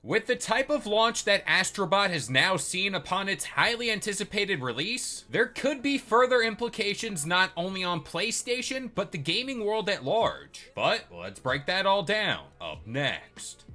With the type of launch that Astrobot has now seen upon its highly anticipated release, there could be further implications not only on PlayStation, but the gaming world at large. But let's break that all down up next.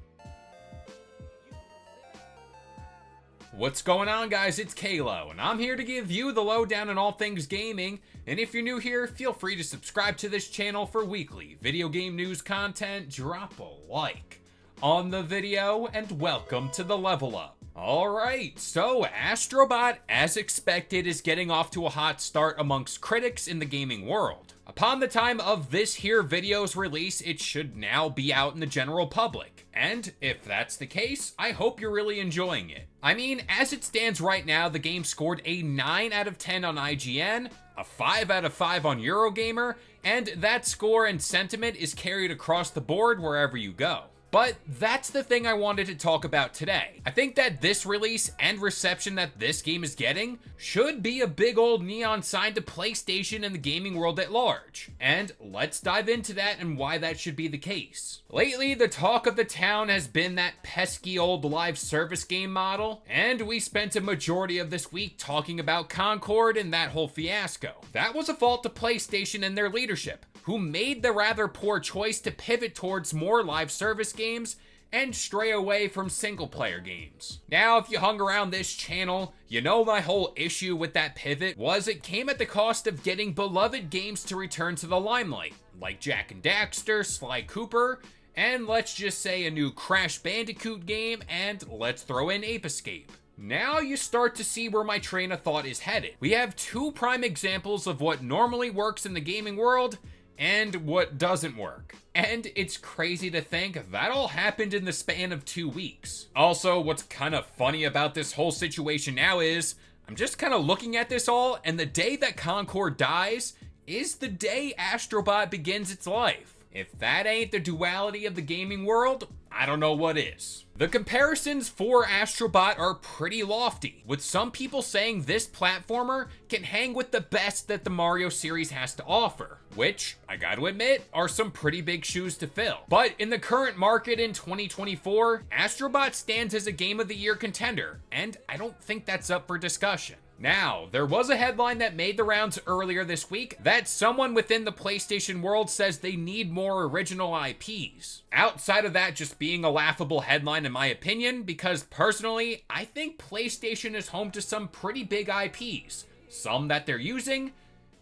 What's going on, guys? It's Kalo, and I'm here to give you the lowdown on all things gaming. And if you're new here, feel free to subscribe to this channel for weekly video game news content. Drop a like on the video, and welcome to the Level Up. Alright, so Astrobot, as expected, is getting off to a hot start amongst critics in the gaming world. Upon the time of this here video's release, it should now be out in the general public. And if that's the case, I hope you're really enjoying it. I mean, as it stands right now, the game scored a 9 out of 10 on IGN, a 5 out of 5 on Eurogamer, and that score and sentiment is carried across the board wherever you go. But that's the thing I wanted to talk about today. I think that this release and reception that this game is getting should be a big old neon sign to PlayStation and the gaming world at large. And let's dive into that and why that should be the case. Lately, the talk of the town has been that pesky old live service game model, and we spent a majority of this week talking about Concord and that whole fiasco. That was a fault to PlayStation and their leadership, who made the rather poor choice to pivot towards more live service games and stray away from single player games. Now, if you hung around this channel, you know my whole issue with that pivot was it came at the cost of getting beloved games to return to the limelight, like Jak and Daxter, Sly Cooper, and let's just say a new Crash Bandicoot game, and let's throw in Ape Escape. Now you start to see where my train of thought is headed. We have two prime examples of what normally works in the gaming world and what doesn't work. And it's crazy to think that all happened in the span of 2 weeks. Also, what's kind of funny about this whole situation now is, I'm just kind of looking at this all, and the day that Concord dies is the day Astrobot begins its life. If that ain't the duality of the gaming world, I don't know what is. The comparisons for Astrobot are pretty lofty, with some people saying this platformer can hang with the best that the Mario series has to offer, which, I gotta admit, are some pretty big shoes to fill. But in the current market in 2024, Astrobot stands as a Game of the Year contender, and I don't think that's up for discussion. Now, there was a headline that made the rounds earlier this week that someone within the PlayStation world says they need more original IPs. Outside of that just being a laughable headline in my opinion, because personally, I think PlayStation is home to some pretty big IPs. Some that they're using,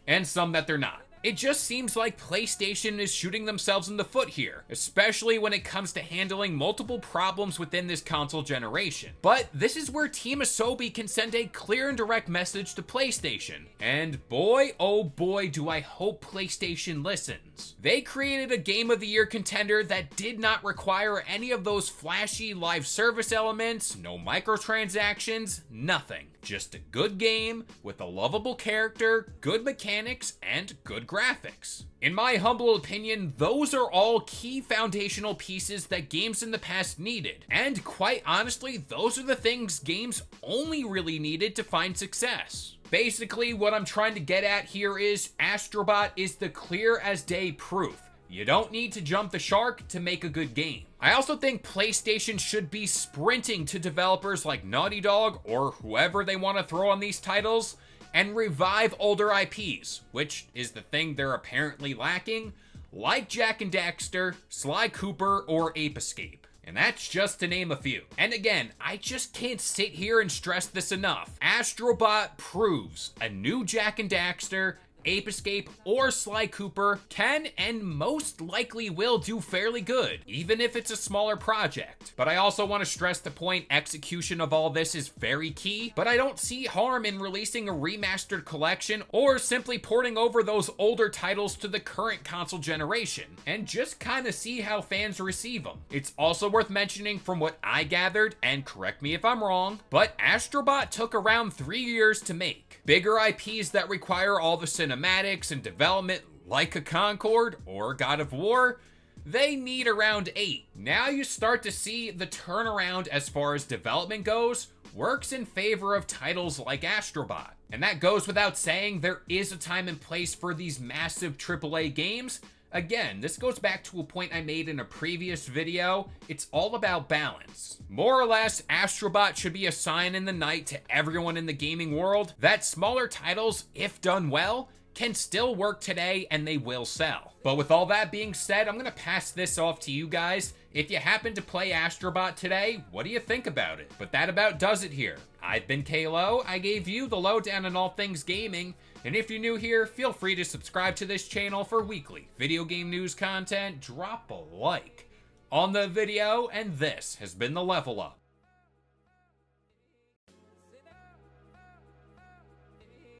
and some that they're not. It just seems like PlayStation is shooting themselves in the foot here, especially when it comes to handling multiple problems within this console generation. But this is where Team Asobi can send a clear and direct message to PlayStation. And boy, oh boy, do I hope PlayStation listens. They created a Game of the Year contender that did not require any of those flashy live service elements, no microtransactions, nothing. Just a good game with a lovable character, good mechanics, and good graphics. In my humble opinion, those are all key foundational pieces that games in the past needed. And quite honestly, those are the things games only really needed to find success. Basically, what I'm trying to get at here is Astrobot is the clear as day proof. You don't need to jump the shark to make a good game. I also think PlayStation should be sprinting to developers like Naughty Dog or whoever they want to throw on these titles and revive older IPs, which is the thing they're apparently lacking, like Jak and Daxter, Sly Cooper, or Ape Escape. And that's just to name a few. And again, I just can't sit here and stress this enough. Astrobot proves a new Jak and Daxter, Ape Escape, or Sly Cooper can and most likely will do fairly good, even if it's a smaller project. But I also want to stress the point execution of all this is very key, but I don't see harm in releasing a remastered collection or simply porting over those older titles to the current console generation and just kind of see how fans receive them. It's also worth mentioning from what I gathered, and correct me if I'm wrong, but Astrobot took around 3 years to make. Bigger IPs that require all the cinematics and development like a Concord or God of War, they need around 8. Now you start to see the turnaround as far as development goes works in favor of titles like Astrobot. And that goes without saying, there is a time and place for these massive AAA games, Again, this goes back to a point I made in a previous video. It's all about balance. More or less, Astrobot should be a sign in the night to everyone in the gaming world that smaller titles, if done well, can still work today and they will sell. But with all that being said, I'm gonna pass this off to you guys. If you happen to play Astrobot today, what do you think about it? But that about does it here. I've been Kalo. I gave you the lowdown on all things gaming. And if you're new here, feel free to subscribe to this channel for weekly video game news content. Drop a like on the video, and this has been the Level Up.